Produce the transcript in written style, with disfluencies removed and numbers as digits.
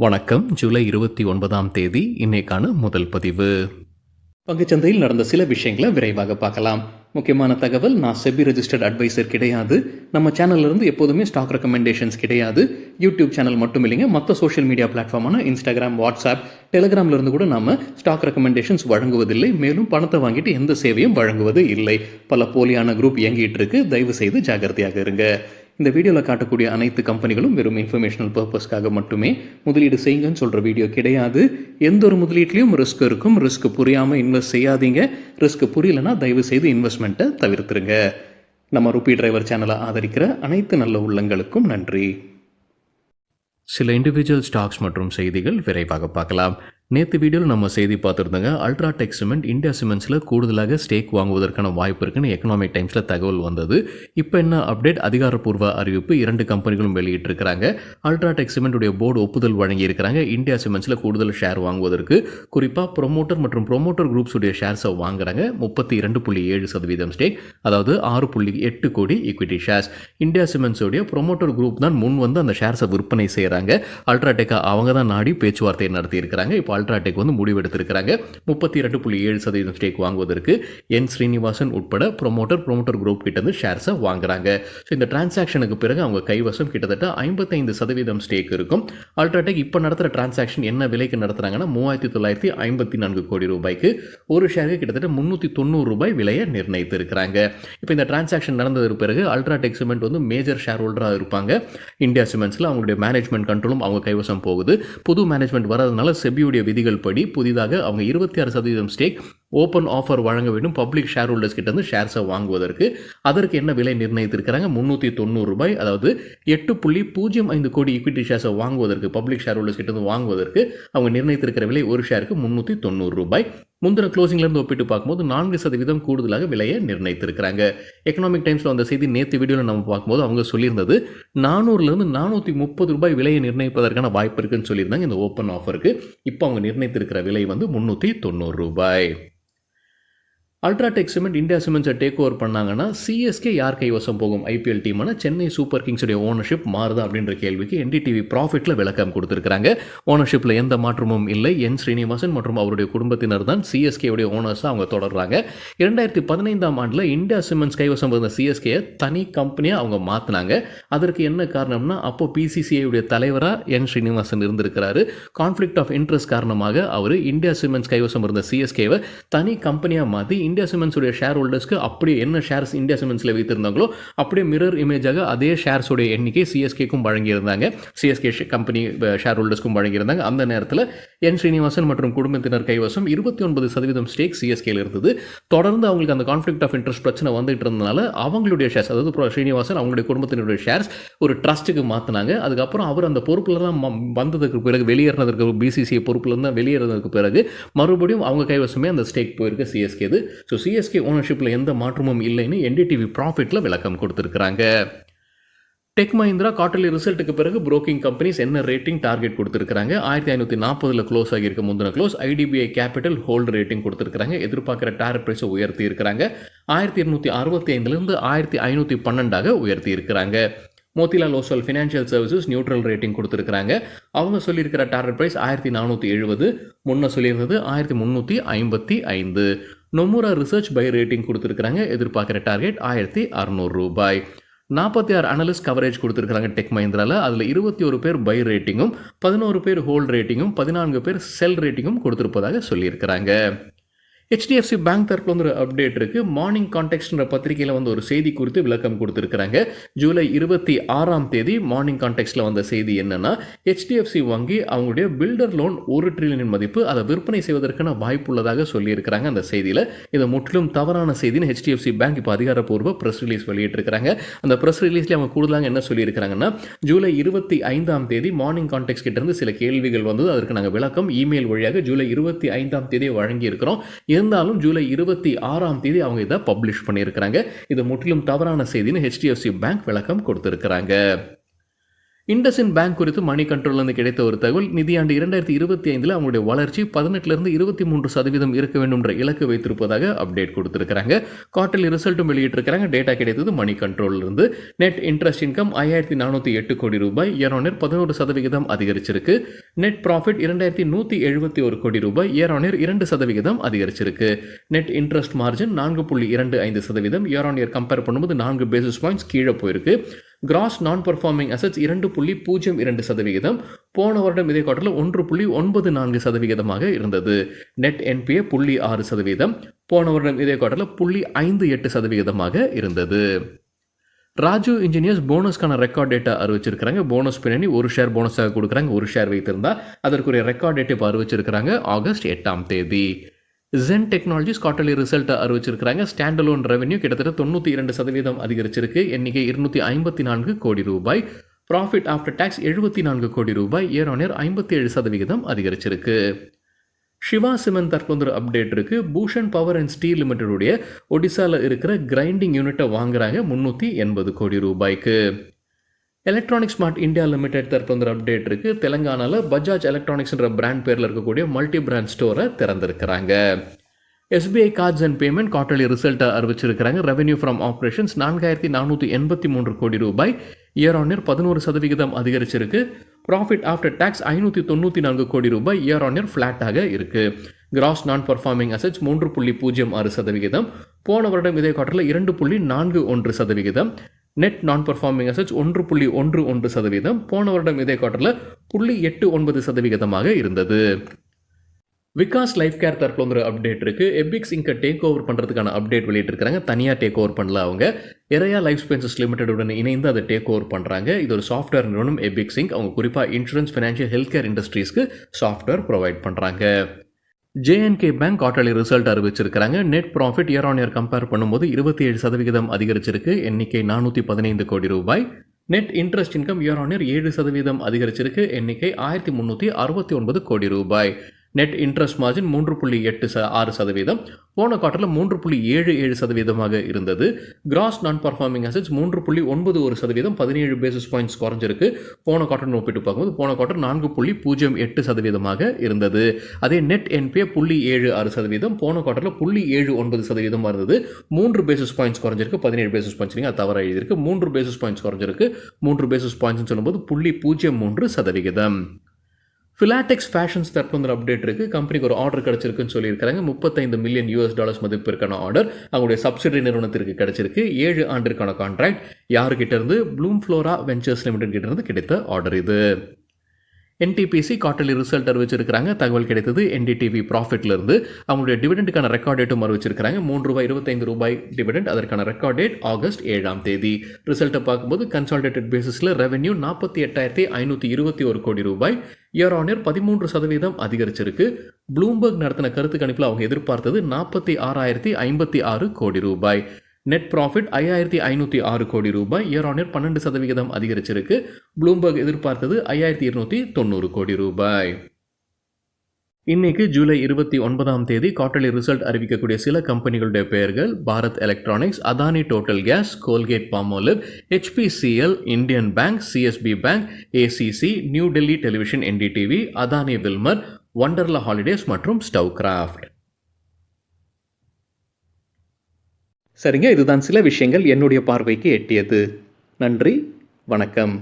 வணக்கம். ஜூலை 29ஆம் தேதி இன்னைக்கான முதல் பதிவு. பங்குச்சந்தையில் நடந்த சில விஷயங்களை விரைவாக பார்க்கலாம். முக்கியமான தகவல், நான் செபி ரெஜிஸ்டர்ட் அட்வைசர் கிடையாது. நம்ம சேனல்ல இருந்து எப்போதுமே ஸ்டாக் ரெக்கமெண்டேஷன்ஸ் கிடையாது. யூடியூப் சேனல் மட்டும் இல்லைங்க, மற்ற சோஷியல் மீடியா பிளாட்ஃபார்மான இன்ஸ்டாகிராம், வாட்ஸ்அப், டெலிகிராம்ல இருந்து கூட நாம ஸ்டாக் ரெக்கமெண்டேஷன்ஸ் வழங்குவதில்லை. மேலும் பணத்தை வாங்கிட்டு எந்த சேவையும் வழங்குவது இல்லை. பல போலியான குரூப் இயங்கிட்டு இருக்கு. தயவு செய்து ஜாகிரதையாக இருங்க. இந்த வீடியோவில் காட்டக்கூடிய அனைத்து கம்பெனிகளும் வெறும் இன்ஃபர்மேஷனல் பர்பஸ்க்காக மட்டுமே முதலீடு செய்யுங்கன்னு சொல்கிற வீடியோ கிடையாது. எந்த ஒரு முதலீட்லையும் ரிஸ்க் இருக்கும். ரிஸ்க் புரியாமல் இன்வெஸ்ட் செய்யாதீங்க. ரிஸ்க் புரியலனா தயவு செய்து இன்வெஸ்ட்மெண்ட்டை தவிர்த்துருங்க. நம்ம ருபி டிரைவர் சேனலை ஆதரிக்கிற அனைத்து நல்ல உள்ளங்களுக்கும் நன்றி. சில இண்டிவிஜுவல் ஸ்டாக்ஸ் மற்றும் செய்திகள் விரைவாக பார்க்கலாம். நேற்று வீடியோவில் நம்ம செய்தி பார்த்துருந்தோங்க. அல்ட்ராடெக் சிமெண்ட் இந்தியா சிமெண்ட்ஸில் கூடுதலாக ஸ்டேக் வாங்குவதற்கான வாய்ப்பு இருக்குன்னு எக்கனாமிக் டைம்ஸில் தகவல் வந்தது. இப்போ என்ன அப்டேட்? அதிகாரப்பூர்வ அறிவிப்பு 2 கம்பெனிகளும் வெளியிட்டிருக்கிறாங்க. அல்ட்ராடெக் சிமெண்ட்டுடைய போர்டு ஒப்புதல் வழங்கியிருக்கிறாங்க. இந்தியா சிமெண்ட்ஸில் கூடுதல் ஷேர் வாங்குவதற்கு குறிப்பாக ப்ரொமோட்டர் மற்றும் ப்ரொமோட்டர் குரூப்ஸுடைய ஷேர்ஸை வாங்குறாங்க. 32.7% ஸ்டேக், அதாவது 6.8 கோடி ஈக்விட்டி ஷேர்ஸ். இந்தியா சிமெண்ட்ஸுடைய ப்ரொமோட்டர் குரூப் தான் முன் வந்து அந்த ஷேர்ஸை விற்பனை செய்கிறாங்க. அல்ட்ராடெக்கை அவங்க தான் நாடி பேச்சுவார்த்தை நடத்தியிருக்கிறாங்க. இப்போ அல்ட்ராடெக் வந்து முடிவெடுத்திருக்கிறாங்க. 32.7% ஸ்டேக் வாங்குவதற்கு என் ஸ்ரீனிவாசன் உட்பட ப்ரொமோட்டர் குரூப் கிட்ட இருந்து ஷேர்ஸை வாங்குறாங்க. ஸோ இந்த டிரான்சாக்ஷனுக்கு பிறகு அவங்க கைவசம் கிட்டத்தட்ட 55% ஸ்டேக் இருக்கும். அல்ட்ராடெக் இப்போ நடத்துகிற டிரான்சாக்ஷன் என்ன விலைக்கு நடத்துறாங்கன்னா 3954 கோடி ரூபாய்க்கு ஒரு ஷேருக்கு கிட்டத்தட்ட 390 ரூபாய் விலையை நிர்ணயித்து இருக்கிறாங்க. இப்போ இந்த டிரான்சாக்ஷன் நடந்ததுக்கு பிறகு அல்ட்ராடெக் சிமெண்ட் வந்து மேஜர் ஷேர் ஹோல்டராக இருப்பாங்க. இந்தியா சிமெண்ட்ஸில் அவங்களுடைய மேனேஜ்மெண்ட் கண்ட்ரோலும் அவங்க கைவசம் போகுது. புது மேனேஜ்மெண்ட் வரதுனால செபியுடைய விதிகள் படி புதிதாக அவங்க 26% ஸ்டேக் ஓப்பன் ஆஃபர் வழங்க வேண்டும் பப்ளிக் ஷேர் ஹோல்டர்ஸ் கிட்ட இருந்து ஷேர்ஸை வாங்குவதற்கு. அதற்கு என்ன விலை நிர்ணயித்திருக்கிறாங்க? 390 ரூபாய், அதாவது 8.05 கோடி ஈக்விட்டி ஷேர்ஸை வாங்குவதற்கு, பப்ளிக் ஷேர் ஹோல்டர்ஸ் கிட்ட இருந்து வாங்குவதற்கு அவங்க நிர்ணயித்திருக்கிற விலை ஒரு ஷேருக்கு 390 ரூபாய். முந்தின க்ளோசிங்லேருந்து ஒப்பிட்டு பார்க்கும்போது 4% கூடுதலாக விலையை நிர்ணயித்திருக்கிறாங்க. எக்கனாமிக் டைம்ஸில் அந்த செய்தி நேற்று வீடியோவில் நம்ம பார்க்கும்போது அவங்க சொல்லியிருந்தது 400லேருந்து 430 ரூபாய் விலையை நிர்ணயிப்பதற்கான வாய்ப்பு இருக்குன்னு சொல்லியிருந்தாங்க இந்த ஓப்பன் ஆஃபருக்கு. இப்போ அவங்க நிர்ணயித்திருக்கிற விலை வந்து 390 ரூபாய். அல்ட்ராடெக் சிமெண்ட் இந்தியா சிமெண்ட்ஸை டேக் ஓவர் பண்ணாங்கன்னா சிஎஸ்கே யார் கைவசம் போகும்? ஐபிஎல் டீமான சென்னை சூப்பர் கிங்ஸுடைய ஓனர்ஷிப் மாறுதா அப்படின்ற கேள்விக்கு என்டிடிவி ப்ராஃபிட்டில் விளக்கம் கொடுத்துருக்காங்க. ஓனர்ஷிப்பில் எந்த மாற்றமும் இல்லை. என் ஸ்ரீனிவாசன் மற்றும் அவருடைய குடும்பத்தினர் தான் சிஎஸ்கேவுடைய ஓனர்ஸாக அவங்க தொடர்றாங்க. 2015ஆம் ஆண்டில் இந்தியா சிமெண்ட்ஸ் கைவசம் இருந்த சிஎஸ்கே தனி கம்பெனியாக அவங்க மாற்றினாங்க. அதற்கு என்ன காரணம்னா, அப்போ பிசிசிஐடைய தலைவராக என் ஸ்ரீனிவாசன் இருந்திருக்கிறாரு. கான்ஃப்ளிக்ட் ஆஃப் இன்ட்ரெஸ்ட் காரணமாக அவர் இந்தியா சிமெண்ட்ஸ் கைவசம் இருந்த சிஎஸ்கேவை தனி கம்பெனியாக மாற்றி இந்தியா சிமெண்ட்ஸுடைய ஷேர் ஹோல்டர்ஸ்க்கு அப்படியே என்ன ஷேர்ஸ் இந்தியா சிமெண்ட்ஸில் வைத்திருந்தாங்களோ அப்படியே மிரர் இமேஜாக அதே ஷேர்ஸுடைய எண்ணிக்கை சிஎஸ்கேக்கும் வழங்கியிருந்தாங்க. சிஎஸ்கே கம்பெனி ஷேர் ஹோல்டர்ஸ்க்கும் வழங்கியிருந்தாங்க. அந்த நேரத்தில் என் ஸ்ரீனிவாசன் மற்றும் குடும்பத்தினர் கைவசம் 29% ஸ்டேக் சிஎஸ்கேல இருந்தது. தொடர்ந்து அவங்களுக்கு அந்த கான்ஃப்ளிக்ட் ஆஃப் இன்ட்ரெஸ்ட் பிரச்சனை வந்துட்டு இருந்தனால அவங்களுடைய ஷேர்ஸ், அதாவது ஸ்ரீனிவாசன் அவங்களுடைய குடும்பத்தினுடைய ஷேர்ஸ் ஒரு ட்ரஸ்ட்டுக்கு மாற்றினாங்க. அதுக்கப்புறம் அவர் அந்த பொறுப்பில் தான் வந்ததுக்கு பிறகு, வெளியேறினதுக்கு, பிசிசிஐ பொறுப்பில் தான் வெளியேறினதுக்கு பிறகு மறுபடியும் அவங்க கைவசமே அந்த ஸ்டேக் போயிருக்கு சிஎஸ்கேது. ஸோ சிஎஸ்கே ஓனர்ஷிப்பில் எந்த மாற்றமும் இல்லைன்னு என்டிடிவி ப்ராஃபிட்டில் விளக்கம் கொடுத்துருக்குறாங்க. டெக் மஹிந்திரா குவார்ட்டர்லி ரிசல்ட்டுக்கு பிறகு புரோக்கிங் கம்பெனிஸ் என்ன ரேட்டிங் டார்கெட் கொடுத்துருக்காங்க? 1540 க்ளோஸ் ஆகியிருக்க முந்தின close. IDBI capital hold rating கொடுத்துருக்காங்க. எதிர்பார்க்குற டாரட் ப்ரைஸை உயர்த்தி இருக்கிறாங்க. 1265லேருந்து 1512 உயர்த்தி இருக்கிறாங்க. Motilal Oswal financial services neutral rating கொடுத்துருக்காங்க. அவங்க சொல்லியிருக்கிற டார்கெட் ப்ரைஸ் 1470, முன்ன சொல்லியிருந்தது 1355. நொமுரா ரிசர்ச் பை ரேட்டிங் கொடுத்துருக்காங்க. எதிர்பார்க்குற டார்கெட் 1600 ரூபாய். 46 அனலிஸ்ட் கவரேஜ் கொடுத்துருக்காங்க டெக் மஹிந்திராவில். அதில் 21 பேர் பை ரேட்டிங்கும், 11 பேர் ஹோல்ட் ரேட்டிங்கும், 14 பேர் செல் ரேட்டிங்கும் கொடுத்துருப்பதாக சொல்லியிருக்கிறாங்க. HDFC பேங்க் தரப்புல வந்து ஒரு அப்டேட் இருக்கு. மார்னிங் கான்டெக்ஸ்ட்ன்ற பத்திரிகையில் வந்து ஒரு செய்தி குறித்து விளக்கம் கொடுத்துருக்காங்க. ஜூலை 26ஆம் தேதி மார்னிங் கான்டெக்ஸ்ட்ல வந்த செய்தி என்னன்னா, HDFC வங்கி அவங்களுடைய பில்டர் லோன் 1 ட்ரில்லியன் மதிப்பு அதை விற்பனை செய்வதற்கான வாய்ப்பு உள்ளதாக சொல்லியிருக்கிறாங்க. அந்த செய்தியில் இது முற்றிலும் தவறான செய்தின்னு HDFC பேங்க் இப்போ அதிகாரப்பூர்வ ப்ரெஸ் ரிலீஸ் வெளியிட்டிருக்கிறாங்க. அந்த ப்ரெஸ் ரிலீஸ்ல அவங்க கூடுதலாக என்ன சொல்லியிருக்கிறாங்கன்னா, ஜூலை 25ஆம் தேதி மார்னிங் கான்டெக்ஸ்ட் கிட்ட இருந்து சில கேள்விகள் வந்தது. அதற்கு நாங்கள் விளக்கம் இமெயில் வழியாக ஜூலை 25ஆம் தேதி வழங்கி இருக்கிறோம். இருந்தாலும் ஜூலை 26ஆம் தேதி அவங்க இதை பப்ளிஷ் பண்ணியிருக்கிறாங்க. இது முற்றிலும் தவறான செய்தின்னு HDFC பேங்க் விளக்கம் கொடுத்திருக்கிறாங்க. இண்டஸ்இண்ட் பேங்க் குறித்து மணி கண்ட்ரோல்லேருந்து கிடைத்த ஒரு தகவல், நிதியாண்டு 2025 அவங்களுடைய வளர்ச்சி 18லிருந்து 23% இருக்க வேண்டும்ன்ற இலக்கு வைத்திருப்பதாக அப்டேட் கொடுத்துருக்காங்க. குவார்டர்லி ரிசல்ட்டும் வெளியிட்டிருக்காங்க. டேட்டா கிடைத்தது மணி கண்ட்ரோலிருந்து. நெட் இன்ட்ரெஸ்ட் இன்கம் 5408 கோடி ரூபாய், இயர் ஆன் இயர் 11% அதிகரிச்சிருக்கு. நெட் ப்ராஃபிட் 2171 கோடி ரூபாய், இயர் ஆன் இயர் 2% அதிகரிச்சிருக்கு. Net interest margin 4.25%, year on year compare பண்ணும்போது 4 பேசிஸ் பாயிண்ட்ஸ் கீழே போயிருக்கு. கிராஸ் நான் பர்ஃபார்மிங் அசட்ஸ் 2.02%, போன வருடம் இதே குவார்ட்டரில் 1.94% இருந்தது. நெட் என்பிஏ 0.6%, போன வருடம் இதே குவார்ட்டரில் 0.58% இருந்தது. ராஜு இன்ஜினியர்ஸ் போனஸ்க்கான ரெக்கார்ட் டேட்டா அறிவிச்சிருக்காங்க. போனஸ் பின்னணி ஒரு ஷேர் போனஸாக கொடுக்குறாங்க. ஒரு ஷேர் வைத்திருந்தால் அதற்குரிய ரெக்கார்ட் டேட் இப்போ அறிவிச்சிருக்கிறாங்க ஆகஸ்ட் 8ஆம் தேதி. ஜென் டெக்னாலஜிஸ் குவார்டர்லி ரிசல்ட்டை அறிவிச்சிருக்கிறாங்க. ஸ்டாண்டலோன் ரெவன்யூ கிட்டத்தட்ட 92% அதிகரிச்சிருக்கு. எண்ணிக்கை 254 கோடி ரூபாய். ப்ராஃபிட் ஆஃப்டர் டேக்ஸ் 74 கோடி ரூபாய், இயர் ஆன் இயர் 57% அதிகரிச்சிருக்கு. சிவா சிமெண்ட் தற்போது அப்டேட் இருக்கு. பூஷன் பவர் அண்ட் ஸ்டீல் லிமிடெடுடைய ஒடிசாவில் இருக்கிற கிரைண்டிங் யூனிட்டை வாங்குறாங்க 380 கோடி ரூபாய்க்கு. எலக்ட்ரானிக் ஸ்மார்ட் இந்தியா லிமிடெட் தற்போது அப்டேட் இருக்கு. தெலங்கானாவில் பஜாஜ் எலக்ட்ரானிக்ஸ்ன்ற பிராண்ட் பேரில் இருக்கக்கூடிய மல்டி பிராண்ட் ஸ்டோரை திறந்திருக்கிறாங்க. SBI cards and payment quarterly ரிசல்ட்டை அறிவிச்சிருக்கிறாங்க. ரெவன்யூ ஃப்ரம் ஆப்ரேஷன்ஸ் 4483 கோடி ரூபாய், இயர் ஆன் இயர் 11% அதிகரிச்சிருக்கு. ப்ராஃபிட் ஆஃப்டர் டேக்ஸ் 594 கோடி ரூபாய், இயர் ஆன் இயர் ஃப்ளாட்டாக இருக்கு. கிராஸ் நான் பர்ஃபார்மிங் அசட்ஸ் 3.06%, போன வருடம் இதே குவார்ட்டரில் 2.41%. நெட் நான் பர்ஃபார்மிங் அசட்ஸ் 1.11%, போன வருடம் இதே குவார்ட்டரில் 0.89% இருந்தது. விகாஸ் லைஃப் கேர் தற்போது அப்டேட் இருக்கு. எபிக்ஸ் இங்கை டேக் ஓவர் பண்ணுறதுக்கான அப்டேட் வெளியிட்டிருக்காங்க. தனியாக டேக் ஓவர் பண்ணல அவங்க. எரையா லைஃப் ஸ்பென்சஸ் லிமிடெடுடன் இணைந்து அதை டேக் ஓவர் பண்ணுறாங்க. இது ஒரு சாஃப்ட்வேர் நிறுவனம் எபிக்ஸ் இங்க். அவங்க குறிப்பாக இன்சூரன்ஸ், ஃபினான்ஷியல், ஹெல்த் கேர் இண்டஸ்ட்ரீஸ்க்கு சாஃப்ட்வேர் ப்ரொவைட் பண்ணுறாங்க. ஜேஎன்கே பேங்க் குவார்டர்லி ரிசல்ட் அறிவிச்சிருக்கிறாங்க. Net profit year on year compare பண்ணும்போது 27% அதிகரிச்சிருக்கு. எண்ணிக்கை 415 கோடி ரூபாய். Net interest income year on year 7% அதிகரிச்சிருக்கு. எண்ணிக்கை 1369 கோடி ரூபாய். நெட் இன்ட்ரெஸ்ட் மார்ஜின் 3.86%, போன குவார்ட்டரில் 3.77% இருந்தது. கிராஸ் நான் பர்ஃபார்மிங் அசட்ஸ் 3.91%, 17 பேசிஸ் பாயிண்ட்ஸ் குறைஞ்சிருக்கு. போன குவார்ட்டர் ஒப்பிட்டு பார்க்கும்போது போன குவார்ட்டர் 4.08% இருந்தது. அதே நெட் என்பிஏ 0.76%, போன குவார்ட்டரில் 0.79% இருந்தது. 3 பேசிஸ் பாயிண்ட்ஸ் குறைஞ்சிருக்கு. 17 பேசிஸ் பாயிண்ட்ஸ் நீங்கள் தவறாக எழுதியிருக்கு. 3 பேசிஸ் பாயிண்ட்ஸ் குறைஞ்சிருக்கு. 3 பேசிஸ் பாயிண்ட்ஸ் சொல்லும்போது 0.03%. ஃபிலாடெக்ஸ் ஃபேஷன்ஸ் தற்போது அப்டேட் இருக்குது. கம்பெனிக்கு ஒரு ஆர்டர் கிடச்சிருக்குன்னு சொல்லியிருக்காங்க. $35 மில்லியன் மதிப்பிற்கான ஆர்டர் அவங்களுடைய சப்சிடரி நிறுவனத்திற்கு கிடச்சிருக்கு. 7 ஆண்டிற்கான கான்ட்ராக்ட். யாருக்கிட்ட இருந்து? ப்ளூம் ஃப்ளோரா வெஞ்சர்ஸ் லிமிடெட் கிட்ட இருந்து கிடைத்த ஆர்டர் இது. என்டிபிசி குவார்டர்லி ரிசல்ட் அறிவிச்சிருக்கிறாங்க. தகவல் கிடைத்தது என்டிடிவி ப்ராஃபிட்லேருந்து. அவங்களுடைய டிவிடெண்டுக்கான ரெக்கார்ட் டேட்டும் அறிவிச்சிருக்கிறாங்க. ₹3.25 டிவிடெண்ட். அதற்கான ரெக்கார்ட் டேட் ஆகஸ்ட் 7ஆம் தேதி. ரிசல்ட்டை பார்க்கும்போது கன்சாலிடேட்டட் பேசிஸில் ரெவன்யூ 48,521 கோடி ரூபாய், இயர் ஆன் இயர் 13% அதிகரிச்சிருக்கு. ப்ளூம்பர்க் நடத்தின கருத்து கணிப்பில் அவங்க எதிர்பார்த்தது 46,056 கோடி ரூபாய். நெட் ப்ராஃபிட் 5,506 கோடி ரூபாய், இயர் ஆன் இயர் 12% அதிகரிச்சிருக்கு. ப்ளூம்பர்க் எதிர்பார்த்தது 5,290 கோடி ரூபாய். இன்னைக்கு ஜூலை 29ஆம் தேதி குவார்டர்லி ரிசல்ட் அறிவிக்கக்கூடிய சில கம்பெனிகளுடைய பெயர்கள்: Bharat electronics, Adani total gas, Colgate Palmolive, HPCL, Indian bank, CSB bank, ACC, new Delhi television NDTV, Adani Wilmar, Wonderla holidays மற்றும் ஸ்டவ் கிராஃப்ட். சரிங்க, இதுதான் சில விஷயங்கள் என்னுடைய பார்வைக்கு எட்டியது. நன்றி, வணக்கம்.